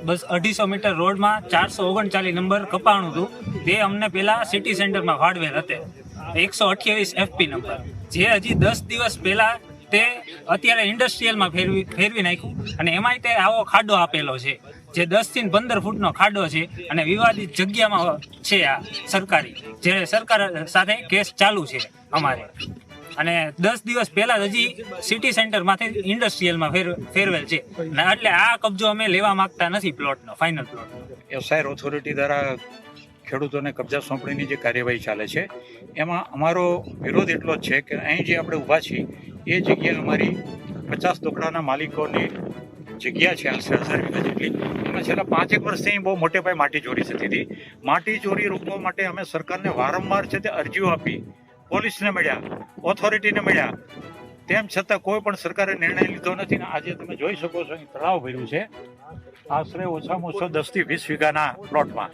બસ 250 metre રોડમાં 439 number કપાણું હતું. તે અમને પેલા સિટી સેન્ટરમાં ફાળવેલ હતા 128 FP નંબર, જે હજી 10 દિવસ પહેલા તે અત્યારે ઇન્ડસ્ટ્રીયલમાં ફેરવી નાખ્યું. અને એમાંય તે આવો ખાડો આપેલો છે જે 10 થી 15 ફૂટનો ખાડો છે અને વિવાદિત જગ્યામાં છે. આ સરકારી, જે સરકાર સાથે કેસ ચાલુ છે અમારે. અને 10 દિવસ પહેલા હજી સિટી સેન્ટરમાંથી ઇન્ડસ્ટ્રીયલમાં ફેરવેલ છે. એટલે આ કબજો અમે લેવા માંગતા નથી પ્લોટનો, ફાઇનલ પ્લોટનો. એફઆઈઆર ઓથોરિટી દ્વારા ખેડૂતોને કબજા સોંપણીની જે કાર્યવાહી ચાલે છે એમાં અમારો વિરોધ એટલો જ છે કે અહીં જે આપણે ઊભા છીએ એ જગ્યા અમારી 50 દોકડાના માલિકોની જગ્યા છે, આશરે 1000 વીઘા જેટલી. એમાં છેલ્લા 5 વર્ષથી બહુ મોટે પાયે માટી ચોરી થતી હતી. માટી ચોરી રોકવા માટે અમે સરકારને વારંવાર છે તે અરજીઓ આપી, પોલીસને મળ્યા, ઓથોરિટીને મળ્યા, તેમ છતાં કોઈ પણ સરકારે નિર્ણય લીધો નથી. ને આજે તમે જોઈ શકો છો અહીં તળાવ ભર્યું છે આશરે ઓછામાં ઓછો 10 થી 20 વીઘાના પ્લોટમાં.